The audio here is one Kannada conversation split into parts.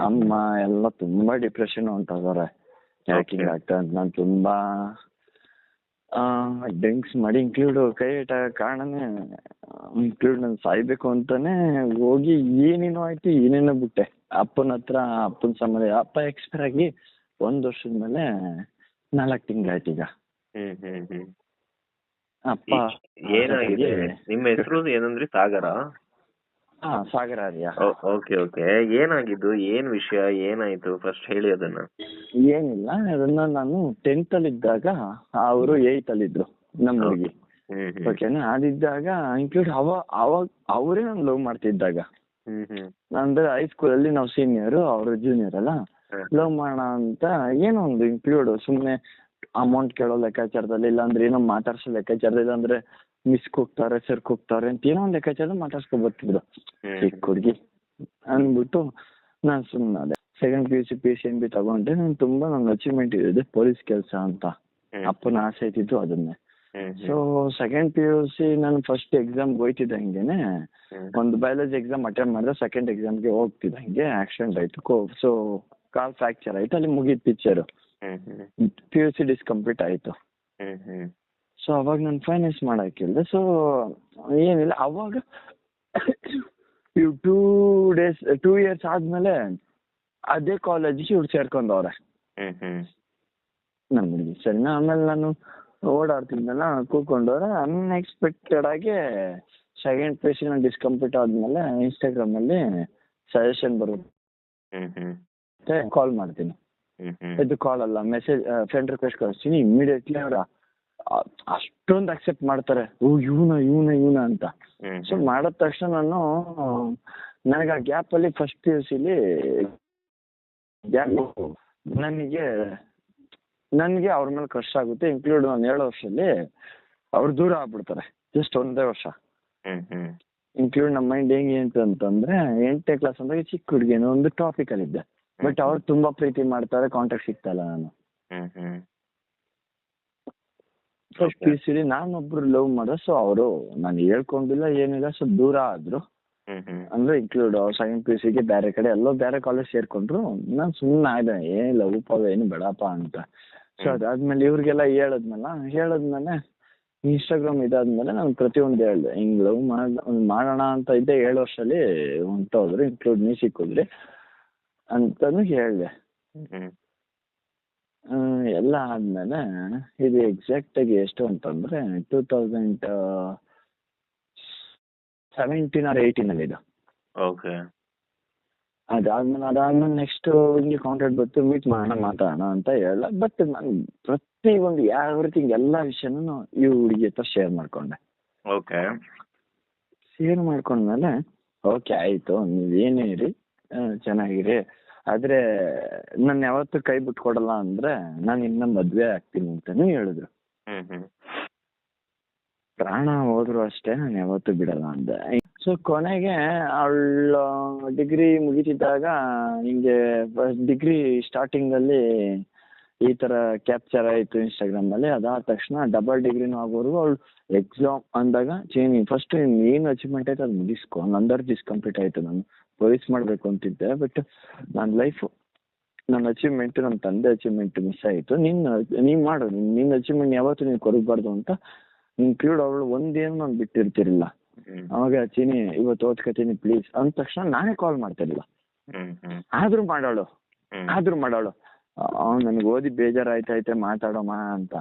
ಅಮ್ಮ ಎಲ್ಲ ತುಂಬಾ ಡಿಪ್ರೆಷನ್ ಹೊಂಟೋಗವ್ರೆ. ಯಾಕೆ ಹಿಂಗ್ ಆಗ್ತದೆ ಅಂತ. ನಾನು ತುಂಬಾ ಡ್ರಿಂಕ್ಸ್ ಮಾಡಿ ಇಂಕ್ಲೂಡ್ ಕೈ ಇಟ್ಟ ಕಾರಣನೇ ಇಂಕ್ಲೂಡ್ ನಾನು ಸಾಯ್ಬೇಕು ಅಂತಾನೆ ಹೋಗಿ ಏನೇನೋ ಆಯ್ತು, ಏನೇನೋ ಬಿಟ್ಟೆ. ಅಪ್ಪನ ಹತ್ರ ಅಪ್ಪನ ಸಂಬಂಧ ಅಪ್ಪ ಎಕ್ಸ್ಪೈರ್ ಆಗಿ 1 ವರ್ಷದ ಮೇಲೆ 4 ತಿಂಗಳಾಯ್ತು ಈಗ. ಅಪ್ಪ ಏನಾಗಿದೆ? ನಿಮ್ಮ ಹೆಸರು ಏನಂದ್ರಿ? ಸಾಗರ? ಸಾಗರ ಆರ್ಯ. Okay okay. ಏನಾಗಿದ್ದು? ಏನ್ ವಿಷಯ? ಏನಾಯ್ತು? ಫಸ್ಟ್ ಹೇಳಿ ಅದನ್ನ. ಏನಿಲ್ಲ, ಅದನ್ನ ನಾನು 10th ಅಲ್ಲಿ ಇದ್ದಾಗ ಅವರು 8th ಅಲ್ಲಿ ಇದ್ರು ನಮ್ಮ ಹುಡುಗಿ. ಓಕೆನಾ? ಅದಿದ್ದಾಗ ಇನ್ಕ್ಲೂಡ್ ಅವಾಗ ಅವರೇ ನಾನು ಲವ್ ಮಾಡ್ತಿದ್ದಾಗ, ಅಂದ್ರೆ ಹೈಸ್ಕೂಲ್ ಅಲ್ಲಿ ನಾವು ಸೀನಿಯರ್, ಅವರು ಜೂನಿಯರ್ ಅಲ್ಲ. ಲವ್ ಮಾಡೋಣ ಅಂತ ಏನೋ ಒಂದು ಇಂಕ್ಲೂಡ್ ಸುಮ್ನೆ ಅಮೌಂಟ್ ಕೇಳೋ ಲೆಕ್ಕಾಚಾರದಲ್ಲಿ, ಇಲ್ಲಾಂದ್ರೆ ಏನೋ ಮಾತಾಡ್ಸೋ ಲೆಕ್ಕಾಚಾರದಲ್ಲಿ, ಇಲ್ಲಾಂದ್ರೆ ಮಿಸ್ ಕೂಗ್ತಾರೆ ಸರ್ ಕೂಗ್ತಾರೆ ಅಂತ ಏನೋ ಒಂದು ಲೆಕ್ಕಾಚಾರದಲ್ಲಿ ಮಾತಾಡ್ಸ್ಕೊ ಬರ್ತಿದ್ರು. ಚಿಕ್ಕ ಹುಡುಗಿ ಅಂದ್ಬಿಟ್ಟು ನಾನು ಸುಮ್ಮನೆ ಅದೇ ಸೆಕೆಂಡ್ PUC ತಗೊಂಡೆ. ನಾನು ತುಂಬಾ ನನ್ನ ಅಚೀವ್ಮೆಂಟ್ ಇದೆ ಪೊಲೀಸ್ ಕೆಲಸ ಅಂತ, ಅಪ್ಪನ ಆಸೆ ಇದ್ದಿದ್ದು ಅದನ್ನೇ. ಸೊ ಸೆಕೆಂಡ್ PUC ನಾನು ಫಸ್ಟ್ ಎಕ್ಸಾಮ್ಗೆ ಹೋಯ್ತಿದ್ದಂಗೆನೆ ಒಂದು ಬಯಾಲಜಿ ಎಕ್ಸಾಮ್ ಅಟೆಂಡ್ ಮಾಡಿದ್ರೆ, ಸೆಕೆಂಡ್ ಎಕ್ಸಾಮ್ಗೆ ಹೋಗ್ತಿದ್ದಂಗೆ ಆಕ್ಸಿಡೆಂಟ್ ಆಯ್ತು. ಸೊ ಕಾಲ್ ಫ್ರಾಕ್ಚರ್ ಆಯ್ತು, ಅಲ್ಲಿ ಮುಗಿದ್ ಪಿಕ್ಚರ್. PUC ಡಿಸ್ಕಂಪ್ಲೀಟ್ ಆಯ್ತು. ಸೊ ಅವಾಗ ನಾನು ಫೈನಾನ್ಸ್ ಮಾಡಾಕಿಲ್ದೆ. ಸೊ ಏನಿಲ್ಲ, ಅವಾಗ 2 years ಆದ್ಮೇಲೆ ಅದೇ ಕಾಲೇಜಿಗೆ ಇವ್ರು ಸೇರ್ಕೊಂಡವ್ರೆ ನಮ್ಮ ಹುಡುಗಿ. ಸರಿನಾ? ಆಮೇಲೆ ನಾನು ಓಡಾಡ್ತಿದ್ನಲ್ಲ, ಕೂತ್ಕೊಂಡವ್ರೆ. ಅನ್ಎಕ್ಸ್ಪೆಕ್ಟೆಡ್ ಆಗಿ ಸೆಕೆಂಡ್ PUC ಡಿಸ್ಕಂಪ್ಲೀಟ್ ಆದ್ಮೇಲೆ ಇನ್ಸ್ಟಾಗ್ರಾಮ್ ಅಲ್ಲಿ ಸಜೆಷನ್ ಬರುತ್ತೆ, ಕಾಲ್ ಮಾಡ್ತೀನಿ. ಇದು ಕಾಲ್ ಅಲ್ಲ, ಮೆಸೇಜ್, ಫ್ರೆಂಡ್ ರಿಕ್ವೆಸ್ಟ್ ಕಳಿಸ್ತೀನಿ. ಇಮಿಡಿಯೇಟ್ಲಿ ಅವ್ರ ಅಷ್ಟೊಂದು ಅಕ್ಸೆಪ್ಟ್ ಮಾಡ್ತಾರೆ, ಓ ಇವನ ಅಂತ. ಸೊ ಮಾಡಿದ ತಕ್ಷಣ ನನಗೆ ಆ ಗ್ಯಾಪ್ ಅಲ್ಲಿ ಫಸ್ಟ್ PUC ನನಗೆ ಅವ್ರ ಮೇಲೆ ಕ್ರಶ್ ಆಗುತ್ತೆ. ಇನ್ಕ್ಲೂಡ್ ನಾನು 7 ವರ್ಷದಲ್ಲಿ ಅವ್ರು ದೂರ ಆಗ್ಬಿಡ್ತಾರೆ, ಜಸ್ಟ್ 1 ವರ್ಷ. ಇನ್ಕ್ಲೂಡ್ ನಮ್ಮ ಮೈಂಡ್ ಹೆಂಗೆ ಅಂತಂದ್ರೆ 8ನೇ ಕ್ಲಾಸ್ ಅಂದಾಗ ಚಿಕ್ಕ ಹುಡುಗಿನ ಒಂದು ಟಾಪಿಕ್ ಅಲ್ಲಿ ಇದ್ದೆ, ಬಟ್ ಅವ್ರು ತುಂಬಾ ಪ್ರೀತಿ ಮಾಡ್ತಾರೆ, ಕಾಂಟ್ಯಾಕ್ಟ್ ಸಿಗ್ತಲ್ಲ. ನಾನು ಫಸ್ಟ್ PUC ನಾನೊಬ್ರು ಲವ್ ಮಾಡ್ದೆ. ಸೊ ಅವರು ನಾನು ಹೇಳ್ಕೊಂಡಿಲ್ಲ ಏನಿಲ್ಲ, ಸ್ವಲ್ಪ ದೂರ ಆದ್ರು. ಅಂದ್ರೆ ಇನ್ಕ್ಲೂಡ್ ಸೆಕೆಂಡ್ PUCಗೆ ಬೇರೆ ಕಡೆ ಎಲ್ಲೋ ಬೇರೆ ಕಾಲೇಜ್ ಸೇರ್ಕೊಂಡ್ರು. ನಾನು ಸುಮ್ಮನೆ ಆಯ್ದೆ, ಏನ್ ಲವ್ ಏನು ಬೇಡಪ್ಪ ಅಂತ. ಸೊ ಅದಾದ್ಮೇಲೆ ಇವ್ರಿಗೆಲ್ಲ ಹೇಳದ್ಮೇಲೆ ಇನ್ಸ್ಟಾಗ್ರಾಮ್ ಇದಾದ್ಮೇಲೆ ನಾನು ಪ್ರತಿಯೊಂದು ಹೇಳ್ದೆ, ಹಿಂಗ್ ಲವ್ ಮಾಡೋಣ ಅಂತ ಇದ್ದೆ. 7 ವರ್ಷದಲ್ಲಿ ಹೊಂಟೋದ್ರು, ಇನ್ಕ್ಲೂಡ್ ನೀ ಸಿಕ್ಕಿದ್ರಿ ಅಂತಾನು ಹೇಳ್ದೆ. ಎಲ್ಲ ಆದ್ಮೇಲೆ ಇದು ಎಕ್ಸಾಕ್ಟ್ ಆಗಿ ಎಷ್ಟು ಅಂತಂದ್ರೆ 2017 or 18 ಅಲ್ಲಿ ಇದು. ಓಕೆ. ಅದಾದ್ಮೇಲೆ ನೆಕ್ಸ್ಟ್ ಹಿಂಗೆ ಕಾಂಟ್ಯಾಕ್ಟ್ ಬಂತು, ಮೀಟ್ ಮಾಡೋಣ ಮಾತಾಡೋಣ ಅಂತ ಹೇಳ. ಬಟ್ ನಾನು ಪ್ರತಿಯೊಂದು ಎವ್ರಿಥಿಂಗ್ ಎಲ್ಲ ವಿಷಯನೂ ಈ ಹುಡುಗಿ ಹತ್ರ ಶೇರ್ ಮಾಡ್ಕೊಂಡೆ. ಓಕೆ. ಶೇರ್ ಮಾಡ್ಕೊಂಡ್ಮೇಲೆ ಓಕೆ ಆಯ್ತು, ನೀವೇನೇ ಇರಿ, ಚೆನ್ನಾಗಿರಿ, ಆದ್ರೆ ನಾನು ಯಾವತ್ತೂ ಕೈ ಬಿಟ್ಕೊಡಲ್ಲ ಅಂದ್ರೆ ನಾನು ಇನ್ನ ಮದ್ವೆ ಆಗ್ತೀನಿ ಅಂತಾನು ಹೇಳಿದ್ರು. ಪ್ರಾಣ ಹೋದ್ರು ಅಷ್ಟೇ, ನಾನು ಯಾವತ್ತೂ ಬಿಡಲ್ಲ ಅಂದೆ. ಸೊ ಕೊನೆಗೆ ಅವಳು ಡಿಗ್ರಿ ಮುಗಿತಿದ್ದಾಗ ಹಿಂಗೆ ಡಿಗ್ರಿ ಸ್ಟಾರ್ಟಿಂಗ್ ಅಲ್ಲಿ ಈ ತರ ಕ್ಯಾಪ್ಚರ್ ಆಯ್ತು ಇನ್ಸ್ಟಾಗ್ರಾಮ್ ಅಲ್ಲಿ. ಅದಾದ ತಕ್ಷಣ ಡಬಲ್ ಡಿಗ್ರಿನೂ ಆಗೋರು ಅವಳು ಎಕ್ಸಾಮ್ ಅಂದಾಗ ಫಸ್ಟ್ ಏನು ಅಚೀವ್ಮೆಂಟ್ ಆಯ್ತು ಅದು ಮುಗಿಸ್ಕೊ. ನಂದರ್ ಡಿಸ್ಕಂಪ್ಲೀಟ್ ಆಯ್ತು, ನಾನು ಪೊಲೀಸ್ ಮಾಡ್ಬೇಕು ಅಂತಿದ್ದೆ. ಬಟ್ ನನ್ನ ಅಚೀವ್ಮೆಂಟ್, ನಮ್ಮ ತಂದೆ ಅಚೀವ್ಮೆಂಟ್ ಮಿಸ್ ಆಯಿತು. ನೀನ್ ಮಾಡು, ನಿನ್ನ ಅಚೀವ್ಮೆಂಟ್ ಯಾವತ್ತೂ ನೀನು ಕೊರಗಬಾರ್ದು ಅಂತ ಇನ್ಕ್ಲೂಡ್ ಅವಳು ಒಂದೇನು ನಾನು ಬಿಟ್ಟಿರ್ತಿರ್ಲಿಲ್ಲ. ಅವಾಗ ಚೀನಿ ಇವತ್ತು ಓದ್ಕತೀನಿ ಪ್ಲೀಸ್ ಅಂದ ತಕ್ಷಣ ನಾನೇ ಕಾಲ್ ಮಾಡ್ತಿರ್ಲಿಲ್ಲ. ಆದ್ರೂ ಮಾಡೋಳು ನನಗೆ ಓದಿ ಬೇಜಾರಾಯ್ತೈತೆ ಮಾತಾಡೋಮ ಅಂತ.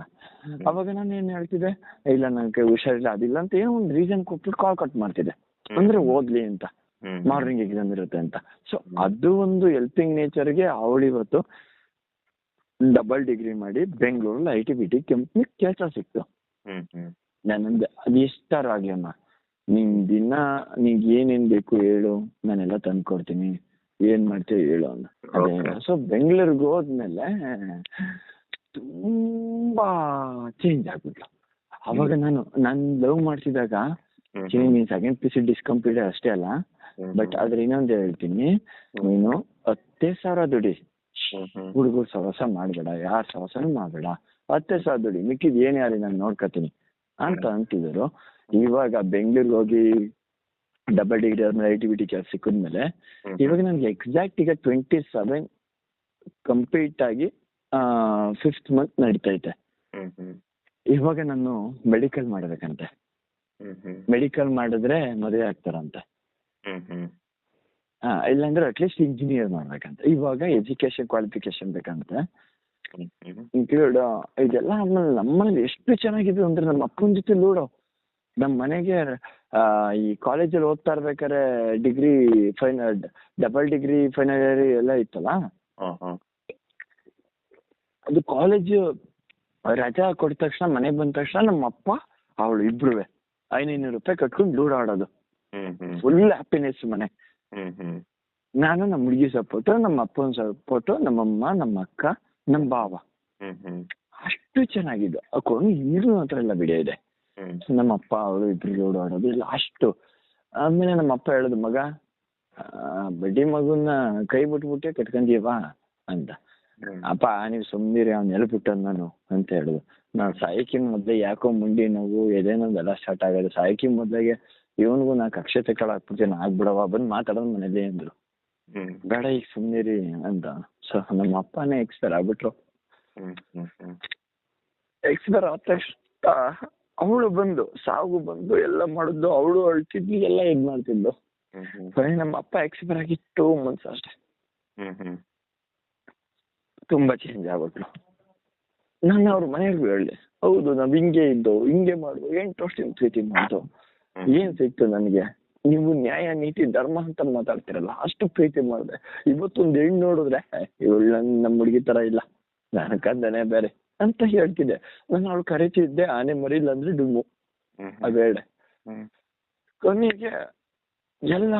ಅವಾಗ ನಾನು ಏನ್ ಹೇಳ್ತಿದ್ದೆ, ಇಲ್ಲ ನನಗೆ ಹುಷಾರಿಲ್ಲ ಅದಿಲ್ಲ ಅಂತ ಏನೋ ಒಂದು ರೀಸನ್ ಕೊಟ್ಬಿಟ್ಟು ಕಾಲ್ ಕಟ್ ಮಾಡ್ತಿದ್ದೆ. ಅಂದ್ರೆ ಓದ್ಲಿ ಅಂತ, ಮಾರ್ನಿಂಗ್ ಎಕ್ಸಾಮ್ ಇರುತ್ತೆ ಅಂತ. ಸೊ ಅದು ಒಂದು ಹೆಲ್ಪಿಂಗ್ ನೇಚರ್ಗೆ ಅವಳಿವತ್ತು ಡಬಲ್ ಡಿಗ್ರಿ ಮಾಡಿ ಬೆಂಗಳೂರಲ್ಲಿ IT-BT ಕಂಪ್ನಿ ಕೆಲಸ ಸಿಕ್ತು. ನಾನಂದೆ ಅದು ಎಷ್ಟಾರ ಆಗ್ಲಿ ಅಮ್ಮ, ನಿಂಗೆ ಏನೇನ್ ಬೇಕು ಹೇಳು, ನಾನೆಲ್ಲ ತಂದ್ಕೊಡ್ತೀನಿ, ಏನ್ ಮಾಡ್ತೀವಿ ಹೇಳು ಅಂದ. ಅದೇ ಸೊ ಬೆಂಗಳೂರಿಗೆ ಹೋದ್ಮೇಲೆ ತುಂಬಾ ಚೇಂಜ್ ಆಗ್ಬಿಟ್ಲು. ಅವಾಗ ನಾನು ಲವ್ ಮಾಡ್ತಿದ್ದಾಗ ನೀನ್ ಸೆಕೆಂಡ್ PUC ಡಿಸ್ಕಂಪ್ಲೀಟ್ ಅಷ್ಟೇ ಅಲ್ಲ, ಬಟ್ ಆದ್ರೆ ಇನ್ನೊಂದು ಹೇಳ್ತೀನಿ, ನೀನು 10,000 ದುಡಿ, ಹುಡುಗರು ಸಹವಾಸ ಮಾಡ್ಬೇಡ, ಯಾರ ಸಹವಾಸನೂ ಮಾಡ್ಬೇಡ, 10,000 ದುಡಿ, ಮಿಕ್ಕಿದ್ ಏನ್ ಯಾರಿ ನಾನು ನೋಡ್ಕೊತೀನಿ ಅಂತ ಅಂತಿದ್ರು. ಇವಾಗ ಬೆಂಗಳೂರಿಗೆ ಹೋಗಿ ಡಬಲ್ ಡಿಗ್ರಿ ಆದ್ಮೇಲೆ ITBT ಕೆಲಸ ಸಿಕ್ಕಿದ್ಮೇಲೆ ಇವಾಗ ನನಗೆ ಎಕ್ಸಾಕ್ಟ್ ಈಗ 27 ಕಂಪ್ಲೀಟ್ ಆಗಿ 5th ಮಂತ್ ನಡೀತೈತೆ. ಇವಾಗ ನಾನು ಮೆಡಿಕಲ್ ಮಾಡಬೇಕಂತೆ. ಮೆಡಿಕಲ್ ಮಾಡಿದ್ರೆ ಮದುವೆ ಆಗ್ತಾರಂತೆ. ಇಲ್ಲಾಂದ್ರೆ ಅಟ್ಲೀಸ್ಟ್ ಇಂಜಿನಿಯರ್ ಮಾಡ್ಬೇಕಂತ. ಇವಾಗ ಎಜುಕೇಶನ್ ಕ್ವಾಲಿಫಿಕೇಶನ್ ಬೇಕಂತೆ. ಇನ್ಕ್ಲೂಡ್ ಇದೆಲ್ಲ ಆದ್ಮೇಲೆ ನಮ್ಮನೇಲಿ ಎಷ್ಟು ಚೆನ್ನಾಗಿದೆ ಅಂದ್ರೆ ನಮ್ಮ ಅಪ್ಪನ ಜೊತೆ ನೋಡೋ ನಮ್ಮ ಮನೆಗೆ ಈ ಕಾಲೇಜಲ್ಲಿ ಓದ್ತಾ ಇರ್ಬೇಕಾದ್ರೆ degree final double degree final year ಎಲ್ಲ ಇತ್ತಲ್ಲ, ಅದು ಕಾಲೇಜು ರಜಾ ಕೊಟ್ಟ ತಕ್ಷಣ ಮನೆಗೆ ಬಂದ ತಕ್ಷಣ ನಮ್ಮ ಅಪ್ಪ ಅವಳು ಇಬ್ರು ₹500 ಕಟ್ಕೊಂಡು ಲೂಡ್ ಆಡೋದು. ಫುಲ್ ಹ್ಯಾಪಿನೆಸ್ ಮನೆ. ನಾನು ನಮ್ಮ ಹುಡುಗಿ ಸಪೋರ್ಟು, ನಮ್ಮ ಅಪ್ಪನ ಸಪೋರ್ಟು, ನಮ್ಮಮ್ಮ, ನಮ್ಮ ಅಕ್ಕ, ನಮ್ಮ ಭಾವ. ಅಷ್ಟು ಚೆನ್ನಾಗಿದ್ದು. ಅಕೊಂಡು ಈಗಲೂ ಹತ್ರ ಎಲ್ಲ ವಿಡಿಯೋ ಇದೆ. ನಮ್ಮ ಅಪ್ಪ ಅವರು ಇಬ್ರು ಲೂಡ್ ಆಡೋದು ಇಲ್ಲ ಅಷ್ಟು. ಆಮೇಲೆ ನಮ್ಮ ಅಪ್ಪ ಹೇಳೋದು, ಮಗ ಬಡ್ಡಿ ಮಗುನ ಕೈ ಬಿಟ್ಬಿಟ್ಟೆ ಕಟ್ಕೊಂಡೀವಾ ಅಂತ. ಅಪ್ಪ ನೀವು ಸುಮ್ಮನಿರಿ, ಅವ್ನು ಎಲ್ಬಿಟ್ಟದ್ ನಾನು ಅಂತ ಹೇಳುದು. ನಾನು ಸಾಯಕಿ ಮೊದ್ಲೇ ಯಾಕೋ ಮುಂಡಿ ನೋವು ಎದೇನೊಂದೆಲ್ಲ ಸ್ಟಾರ್ಟ್ ಆಗೋದು. ಸಾಯಕಿ ಮೊದ್ಲಾಗೆ ಇವನಿಗೂ ನಾ ಅಕ್ಷತೆ ಕಳಾಕ್ಬಿಡ್ತೀನಿ, ಆಗ್ಬಿಡವ ಬಂದು ಮಾತಾಡೋದು ಮನೇಲಿ ಅಂದ್ರು. ಬೇಡ ಈಗ ಸುಮ್ಮನಿರಿ ಅಂತ. ಸೊ ನಮ್ಮ ಅಪ್ಪನೇ ಎಕ್ಸ್ಪೈರ್ ಆಗ್ಬಿಟ್ರು. ಎಕ್ಸ್ಪೈರ್ ಆದ ತಕ್ಷಣ ಅವಳು ಬಂದು ಸಾವು ಬಂದು ಎಲ್ಲ ಮಾಡಿದ್ದು, ಅವಳು ಅಳ್ತಿದ್ಲು, ಎಲ್ಲ ಇದ್ ಮಾಡ್ತಿದ್ದು. ನಮ್ಮ ಅಪ್ಪ ಎಕ್ಸ್ಪೈರ್ ಆಗಿ 2 months ಅಷ್ಟೇ. ತುಂಬಾ ಚೇಂಜ್ ಆಗ್ಬಿಟ್ಲು. ನಾನು ಅವ್ರ ಮನೆಯವ್ರಿಗೂ ಹೇಳಿದೆ, ಹೌದು ನಾವ್ ಹಿಂಗೆ ಇದ್ದವು, ಹಿಂಗೆ ಮಾಡುದು, 8 ವರ್ಷದಿಂದ ಪ್ರೀತಿ ಮಾಡ್ದು, ಏನ್ ಸಿಕ್ತು ನನಗೆ? ನೀವು ನ್ಯಾಯ ನೀತಿ ಧರ್ಮ ಅಂತ ಮಾತಾಡ್ತಿರಲ್ಲ, ಅಷ್ಟು ಪ್ರೀತಿ ಮಾಡಿದೆ. ಇವತ್ತೊಂದು ಹೆಣ್ಣು ನೋಡಿದ್ರೆ ಇವಳು ನಮ್ಮ ಹುಡುಗಿ ತರ ಇಲ್ಲ, ನಾನು ಕಂದನೆ ಬೇರೆ ಅಂತ ಹೇಳ್ತಿದ್ದೆ. ನಾನು ಅವಳು ಕರಿತಿದ್ದೆ ಆನೆ ಮರಿಲ್ಲ ಅಂದ್ರೆ ಡುಮ್ಮು ಅಬೇಡ. ಕೊನೆಗೆ ಎಲ್ಲ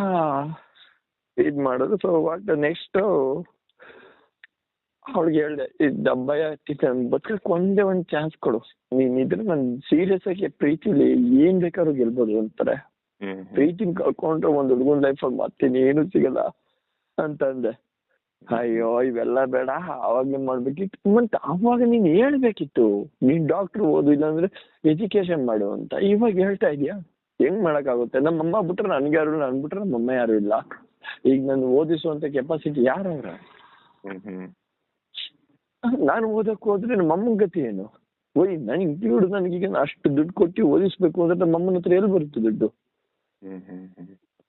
ಇದ್ ಮಾಡೋದು. ಸೊ ವಾಟ್ ನೆಕ್ಸ್ಟ್ ಅವಳಿಗೆ ಹೇಳ್ದೆ, ಇದು ಅಬ್ಬಯ್ಯ ಬದುಕಕ್ಕೆ ಒಂದೇ ಒಂದು ಚಾನ್ಸ್ ಕೊಡು, ನೀನಿದ್ರೆ ನನ್ ಸೀರಿಯಸ್ ಆಗಿ ಪ್ರೀತಿಲಿ ಏನ್ ಬೇಕಾದ್ರೂ ಗೆಲ್ಬೋದು ಅಂತಾರೆ. ಪ್ರೀತಿನ ಕಳ್ಕೊಂಡ್ರೆ ಒಂದ್ ಹುಡುಗನ್ ಲೈಫಲ್ಲಿ ಮತ್ತೇನು ಏನು ಸಿಗಲ್ಲ ಅಂತಂದೆ. ಅಯ್ಯೋ ಇವೆಲ್ಲ ಬೇಡ, ಅವಾಗ್ಲೇ ಮಾಡ್ಬೇಕಿತ್ತು. ಮತ್ತೆ ಅವಾಗ ನೀನ್ ಹೇಳ್ಬೇಕಿತ್ತು, ನೀನ್ ಡಾಕ್ಟರ್ ಓದು ಇಲ್ಲಾಂದ್ರೆ ಎಜುಕೇಶನ್ ಮಾಡು ಅಂತ. ಇವಾಗ ಹೇಳ್ತಾ ಇದೀಯಾ, ಹೆಂಗ್ ಮಾಡಕ್ಕಾಗುತ್ತೆ? ನಮ್ಮಮ್ಮ ಬಿಟ್ರೆ ನನ್ಗೆ ಯಾರು, ನನ್ ಬಿಟ್ರೆ ನಮ್ಮಮ್ಮ ಯಾರು ಇಲ್ಲ. ಈಗ ನಾನು ಓದಿಸುವಂತ ಕೆಪಾಸಿಟಿ ಯಾರವ್ರ? ನಾನು ಓದಕ್ ಹೋದ್ರೆ ನಮ್ಮಮ್ಮನ ಗತಿ ಏನು? ನನಗೆ ದುಡ್ಡು, ನನಗೀಗ ಅಷ್ಟು ದುಡ್ಡು ಕೊಟ್ಟು ಓದಿಸ್ಬೇಕು ಅಂದ್ರೆ ನಮ್ಮಮ್ಮನ ಹತ್ರ ಎಲ್ಲಿ ಬರುತ್ತೆ ದುಡ್ಡು?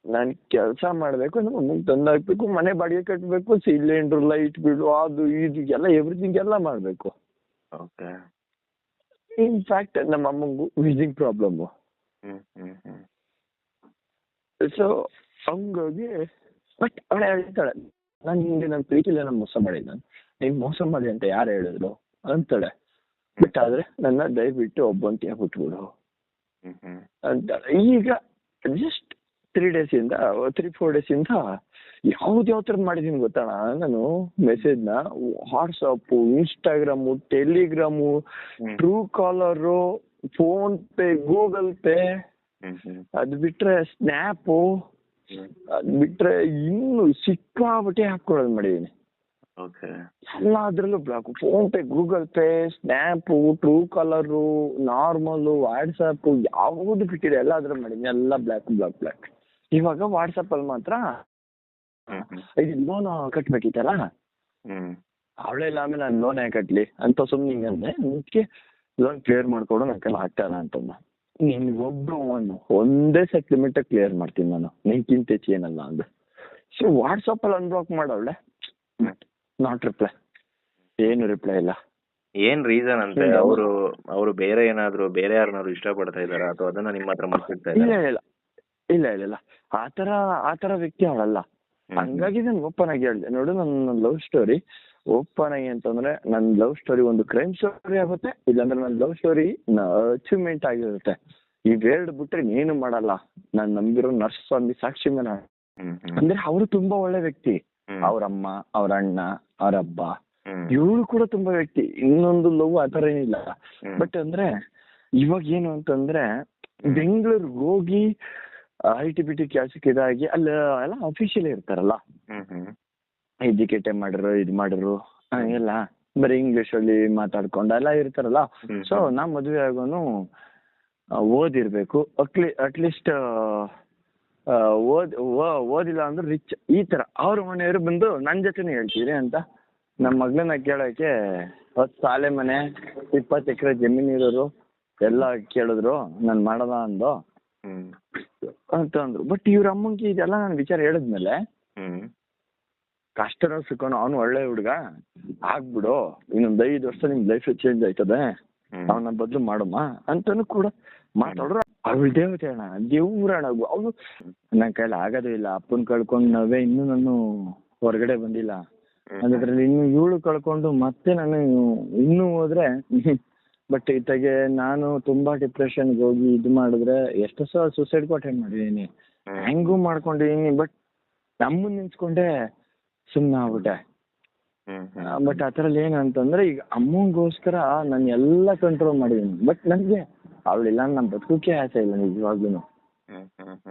ನಾನು ಕೆಲಸ ಮಾಡ್ಬೇಕು, ನಮ್ಮಮ್ಮಂಗೆ ತಂದಾಕ್ಬೇಕು, ಮನೆ ಬಾಡಿಗೆ ಕಟ್ಟಬೇಕು, ಸಿಲಿಂಡರ್, ಲೈಟ್ ಬಿಲ್, ಅದು ಇದು ಎಲ್ಲ ಎವ್ರಿಥಿಂಗ್ ಎಲ್ಲ ಮಾಡ್ಬೇಕು. ಇನ್ಫ್ಯಾಕ್ಟ್ ನಮ್ಮ ಅಮ್ಮಂಗು ವೀಸಿಂಗ್ ಪ್ರಾಬ್ಲಮ್. ಸೊ ಹಂಗಾಗಿ ಬಟ್ ಅವಳೆ ಹೇಳ್ತಾಳೆ, ನಾನು ಹಿಂಗೆ ನನ್ನ ಪ್ರೀತಿಲಿ ನಾನು ಮೋಸ ಮಾಡಿದ್ದೆ, ನೀನ್ ಮೋಸ ಮಾಡಿ ಅಂತ ಯಾರು ಹೇಳಿದ್ರು ಅಂತಾಳೆ. ಬಟ್ ಆದ್ರೆ ನನ್ನ ದಯವಿಟ್ಟು ಒಬ್ಬಂಟಿಯಾಗಿ ಬಿಟ್ಬಿಡು ಅಂತಾಳೆ. ಈಗ ಜಸ್ಟ್ 3-4 days ಇಂದ ಯಾವ ತರ ಮಾಡಿದೀನಿ ಗೊತ್ತಣ, ನಾನು ಮೆಸೇಜ್ನ WhatsApp, Instagram, Telegram, Truecaller, PhonePe, Google Pay, ಅದ್ ಬಿಟ್ರೆ ಸ್ನ್ಯಾಪು, ಅದ್ ಬಿಟ್ರೆ ಇನ್ನು ಸಿಕ್ಕಾಬಿಟ್ಟೆ ಹಾಕೊಳ್ಳೋದು ಮಾಡಿದೀನಿ. ಎಲ್ಲಾದ್ರಲ್ಲೂ block. PhonePe, Google Pay, snap, Truecaller, normal, WhatsApp, ಯಾವ್ದು ಬಿಟ್ಟಿದೆ ಎಲ್ಲಾದ್ರೂ ಮಾಡಿದೀನಿ. ಎಲ್ಲ ಬ್ಲಾಕ್. ಇವಾಗ ವಾಟ್ಸಪ್ ಅಲ್ಲಿ ಮಾತ್ರ ಇದು ಲೋನ್ ಕಟ್ಬೇಕಿತ್ತಲ್ಲ, ಅವಳೆಲ್ಲ ಆಮೇಲೆ ನಾನು ಲೋನ್ ಯಾಕೆ ಕಟ್ಲಿ ಅಂತ ಸುಮ್ನೆ ಹಿಂಗಂದೆ. ಅದಕ್ಕೆ ಲೋನ್ ಕ್ಲಿಯರ್ ಮಾಡ್ಕೊಡು, ನನ್ನ ಕೈಲಿ ಆಗ್ತಾನ ಅಂತಂದ. ನೀನ್ ಒಬ್ರು ಒಂದೇ ಸೆಟ್ಲ್ಮೆಂಟ್ ಕ್ಲಿಯರ್ ಮಾಡ್ತೀನಿ ನಾನು, ನಿನ್ಕಿಂತ ಹೆಚ್ಚು ಏನಲ್ಲ ಅಂದ. ಸೊ ವಾಟ್ಸಪ್ ಅಲ್ಲಿ ಅನ್ಬ್ಲಾಕ್ ಮಾಡವಳೆ, ನಾಟ್ ರಿಪ್ಲೈ, ಏನು ರಿಪ್ಲೈ ಇಲ್ಲ. ಏನ್ ರೀಸನ್ ಅಂತ? ಅವರು ಬೇರೆ ಯಾರನ್ನಾದ್ರು ಇಷ್ಟಪಡ್ತಾ ಇದಾರ ಅಥವಾ ಅದನ್ನ ನಿಮ್ಮ ಹತ್ರ ಮಾತಾಡ್ತಾ ಇದ್ದಾರೆ? ಇಲ್ಲ ಆತರ ವ್ಯಕ್ತಿ ಅವಳಲ್ಲ. ಹಂಗಾಗಿ ನಾನು ಓಪನ್ ಆಗಿ ಹೇಳ್ದೆ, ನೋಡು ನನ್ನ ಲವ್ ಸ್ಟೋರಿ ಓಪನ್ ಆಗಿ ಅಂತಂದ್ರೆ, ನನ್ನ ಲವ್ ಸ್ಟೋರಿ ಒಂದು ಕ್ರೈಮ್ ಸ್ಟೋರಿ ಆಗುತ್ತೆ, ಇಲ್ಲಾಂದ್ರೆ ನನ್ನ ಲವ್ ಸ್ಟೋರಿ ಅಚೀವ್ಮೆಂಟ್ ಆಗಿರುತ್ತೆ. ಇವೆರಡು ಬಿಟ್ರೆ ಏನು ಮಾಡಲ್ಲ. ನಾನು ನಂಬಿರೋ ನರ್ಸ್ ಸ್ವಾಮಿ ಸಾಕ್ಷಿ ಮೇಲೆ ಅಂದ್ರೆ ಅವರು ತುಂಬಾ ಒಳ್ಳೆ ವ್ಯಕ್ತಿ. ಅವ್ರಮ್ಮ, ಅವ್ರ ಅಣ್ಣ, ಅವ್ರಬ್ಬ, ಇವಳು ಕೂಡ ತುಂಬಾ ವ್ಯಕ್ತಿ. ಇನ್ನೊಂದು ಲವ್ ಆತರ ಏನಿಲ್ಲ. ಬಟ್ ಅಂದ್ರೆ ಇವಾಗ ಏನು ಅಂತಂದ್ರೆ, ಬೆಂಗಳೂರಿಗೆ ಹೋಗಿ ITBT ಕೆಲ್ಸಕ್ಕೆ ಇದಾಗಿ ಅಲ್ಲ ಎಲ್ಲ ಅಫಿಷಿಯಲ್ ಇರ್ತಾರಲ್ಲ, ಎಜುಕೇಟೆಡ್ ಮಾಡಿದ್ರು, ಇದು ಮಾಡಿದ್ರು ಎಲ್ಲ ಬರೀ ಇಂಗ್ಲಿಷ್ ಅಲ್ಲಿ ಮಾತಾಡ್ಕೊಂಡು ಎಲ್ಲ ಇರ್ತಾರಲ್ಲ. ಸೊ ನಾ ಮದುವೆ ಆಗೋನು ಓದಿರ್ಬೇಕು, ಅಟ್ಲೀಸ್ಟ್ ಓದಿಲ್ಲ ಅಂದ್ರೆ ರಿಚ್, ಈ ತರ ಅವ್ರ ಮನೆಯವರು ಬಂದು ನನ್ನ ಜೊತೆನೆ ಹೇಳ್ತೀರಿ ಅಂತ ನಮ್ಮ ಮಗಳನ್ನ ಕೇಳೋಕೆ 10 ಸಾಲೆ ಮನೆ 20 ಎಕರೆ ಜಮೀನು ಇರೋರು ಎಲ್ಲ ಕೇಳಿದ್ರು, ನಾನು ಮಾಡದ ಅಂದು ಅಂತ ಅಂದ್ರು. ಬಟ್ ಇವ್ರ ಅಮ್ಮಂಗೆ ಇದೆಲ್ಲ ನಾನು ವಿಚಾರ ಹೇಳಿದ್ಮೇಲೆ ಕಷ್ಟನೋ ಸುಖನೋ ಅವನು ಒಳ್ಳೆ ಹುಡುಗ ಆಗ್ಬಿಡು, ಇನ್ನೊಂದು 5 ವರ್ಷ ನಿಮ್ ಲೈಫ್ ಚೇಂಜ್ ಆಯ್ತದೆ, ಅವನ ಬದಲು ಮಾಡಮ್ಮ ಅಂತಾನು ಕೂಡ ಮಾತಾಡ್ರು. ಅವಳು ದೇವತೆ ಅಣ್ಣ, ದೇವ್ರಣ್ಣ ಅವಳು. ನನ್ನ ಕೈಲಿ ಆಗೋದೇ ಇಲ್ಲ, ಅಪ್ಪನ್ ಕಳ್ಕೊಂಡು ನಾವೇ ಇನ್ನೂ ನಾನು ಹೊರಗಡೆ ಬಂದಿಲ್ಲ, ಅದ್ರಲ್ಲಿ ಇನ್ನು ಇವಳು ಕಳ್ಕೊಂಡು ಮತ್ತೆ ನಾನು ಇನ್ನೂ ಹೋದ್ರೆ ಬಟ್ ಇತ್ತಾಗೆ ನಾನು ತುಂಬಾ ಡಿಪ್ರೆಷನ್ಗೆ ಹೋಗಿ ಇದು ಮಾಡಿದ್ರೆ ಎಷ್ಟೋ ಸಲ ಸೂಸೈಡ್ ಅಟೆಂಡ್ ಮಾಡಿದೀನಿ, ಹೆಂಗೂ ಮಾಡ್ಕೊಂಡಿದೀನಿ. ಬಟ್ ನಮ್ಮನ್ನ ನಿಂತ್ಕೊಂಡೆ ಸುಮ್ಮನೆ ಆಗ್ಬಿಟ್ಟೆ. ಬಟ್ ಅದ್ರಲ್ಲಿ ಏನಂತಂದ್ರೆ ಈಗ ಅಮ್ಮಂಗೋಸ್ಕರ ನಾನು ಎಲ್ಲ ಕಂಟ್ರೋಲ್ ಮಾಡಿದೀನಿ. ಬಟ್ ನನ್ಗೆ ಅವಳಿಲ್ಲ, ನನ್ ಬದುಕೋಕೆ ಆಸೆ ಇಲ್ಲ ನಿಜವಾಗ್ಲೂ.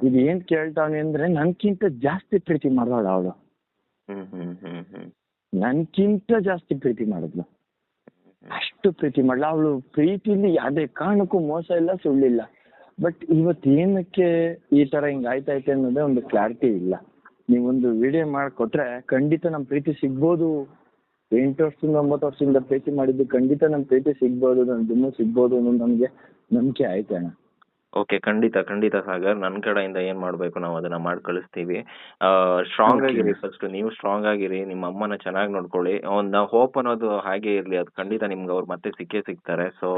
ಇದು ಏನ್ ಕೇಳ್ತಾವನಿ ಅಂದ್ರೆ ನನ್ಕಿಂತ ಜಾಸ್ತಿ ಪ್ರೀತಿ ಮಾಡ್ದವಳು ಅವಳು, ನನ್ಕಿಂತ ಜಾಸ್ತಿ ಪ್ರೀತಿ ಮಾಡಿದ್ಲು, ಅಷ್ಟು ಪ್ರೀತಿ ಮಾಡ್ಲ. ಅವಳು ಪ್ರೀತಿಲಿ ಯಾವುದೇ ಕಾರಣಕ್ಕೂ ಮೋಸ ಇಲ್ಲ, ಸುಳ್ಳಿಲ್ಲ. ಬಟ್ ಇವತ್ತು ಏನಕ್ಕೆ ಈ ತರ ಹಿಂಗ್ ಆಯ್ತೈತೆ ಅನ್ನೋದೇ ಒಂದು ಕ್ಲಾರಿಟಿ ಇಲ್ಲ. ನೀವೊಂದು ವಿಡಿಯೋ ಮಾಡಿಕೊಟ್ರೆ ಖಂಡಿತ ನಮ್ ಪ್ರೀತಿ ಸಿಗ್ಬೋದು. 8 ವರ್ಷದಿಂದ 9 ವರ್ಷದಿಂದ ಪ್ರೀತಿ ಮಾಡಿದ್ದು ಖಂಡಿತ ನಮ್ ಪ್ರೀತಿ ಸಿಗ್ಬೋದು, ನಮ್ದು ಸಿಗ್ಬೋದು ಅನ್ನೋದು ನಮ್ಗೆ ನಂಬಿಕೆ ಆಯ್ತು ಅಣ್ಣ. ಓಕೆ, ಖಂಡಿತ ಸಾಗರ್, ನನ್ ಕಡೆಯಿಂದ ಏನ್ ಮಾಡ್ಬೇಕು ನಾವು ಅದನ್ನ ಮಾಡಿ ಕಳಿಸ್ತೀವಿ. ಸ್ಟ್ರಾಂಗ್ ಆಗಿರಿ, ಫಸ್ಟ್ ನೀವು ಸ್ಟ್ರಾಂಗ್ ಆಗಿರಿ, ನಿಮ್ಮ ಅಮ್ಮನ ಚೆನ್ನಾಗಿ ನೋಡ್ಕೊಳ್ಳಿ. ಒಂದು ಹೋಪ್ ಅನ್ನೋದು ಹಾಗೆ ಇರ್ಲಿ, ಅದು ಖಂಡಿತ ನಿಮ್ಗೆ ಅವ್ರು ಮತ್ತೆ ಸಿಕ್ಕೇ ಸಿಗ್ತಾರೆ. ಸೊ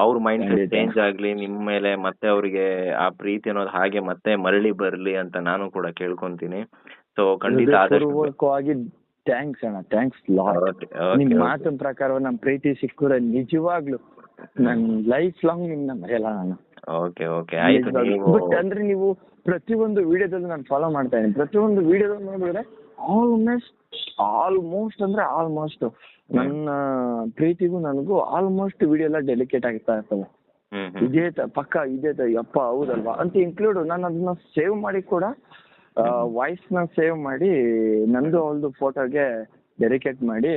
ಅವ್ರ ಮೈಂಡ್ ಸೆಟ್ ಚೇಂಜ್ ಆಗ್ಲಿ, ನಿಮ್ ಮೇಲೆ ಮತ್ತೆ ಅವ್ರಿಗೆ ಆ ಪ್ರೀತಿ ಅನ್ನೋದು ಹಾಗೆ ಮತ್ತೆ ಮರಳಿ ಬರ್ಲಿ ಅಂತ ನಾನು ಕೂಡ ಕೇಳ್ಕೊಂತೀನಿ. ಸೊ ಖಂಡಿತ ಆದಷ್ಟು ಥ್ಯಾಂಕ್ಸ್ ಅಣ್ಣ, ಥ್ಯಾಂಕ್ಸ್ ಲಾಟ್. ನಿಮ್ ಮಾತಿನ ಪ್ರಕಾರ ನಮ್ ಪ್ರೀತಿ ಸಿಕ್ಕರೆ ನಿಜವಾಗ್ಲು ನನ್ ಲೈಫ್ ಲಾಂಗ್ ನಿಮ್ನ ಮರೆಯಲ್ಲ ನಾನು. ಓಕೆ ಆಯ್ತು. ಬಟ್ ಅಂದ್ರೆ ನೀವು ಪ್ರತಿಯೊಂದು ವಿಡಿಯೋದಲ್ಲಿ ನಾನು ಫಾಲೋ ಮಾಡ್ತಾ ಇದ್ದೀನಿ. ಪ್ರತಿಯೊಂದು ವಿಡಿಯೋದಲ್ಲಿ ನೋಡಿದ್ರೆ ಆಲ್ಮೋಸ್ಟ್ ಅಂದ್ರೆ ಆಲ್ಮೋಸ್ಟ್ ನನ್ನ ಪ್ರೀತಿಗೂ ನನಗೂ ಆಲ್ಮೋಸ್ಟ್ ವಿಡಿಯೋ ಎಲ್ಲ ಡೆಲಿಕೇಟ್ ಆಗ್ತಾ ಇರ್ತವೆ. ಇದೇ ಪಕ್ಕ ಇದೇ ಯಪ್ಪ ಹೌದಲ್ವಾ ಅಂತ ಇನ್ಕ್ಲೂಡ್ ನಾನು ಅದನ್ನ ಸೇವ್ ಮಾಡಿ ಕೂಡ ವಾಯ್ಸ್ ನ ಸೇವ್ ಮಾಡಿ ನಂದು ಅವಳದು ಫೋಟೋಗೆ ಡೆಡಿಕೇಟ್ ಮಾಡಿ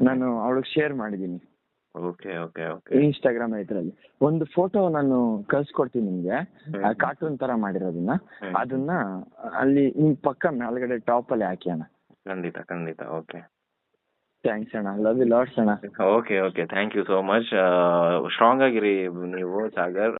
ನಾನು ಅವಳಿಗೆ ಶೇರ್ ಮಾಡಿದ್ದೀನಿ. ಓಕೆ ಇನ್ಸ್ಟಾಗ್ರಾಮ್ ಇದ್ರಲ್ಲಿ ಒಂದು ಫೋಟೋ ನಾನು ಕಳ್ಸ್ಕೊಡ್ತೀನಿ ನಿಮ್ಗೆ, ಕಾರ್ಟೂನ್ ತರ ಮಾಡಿರೋದನ್ನ. ಅದನ್ನ ಅಲ್ಲಿ ನಿಮ್ ಪಕ್ಕ ಮೇಲ್ಗಡೆ ಟಾಪ್ ಅಲ್ಲಿ ಹಾಕಿ ಅಣ್ಣ. ಖಂಡಿತ. ಓಕೆ, ಥ್ಯಾಂಕ್ಸ್ ಅಣ್ಣ, ಲವ್ ಯು ಲಾಟ್ಸ್ ಅಣ್ಣ. Okay thank you so much. Strong ಆಗಿರಿ ನೀವು ಸಾಗರ್.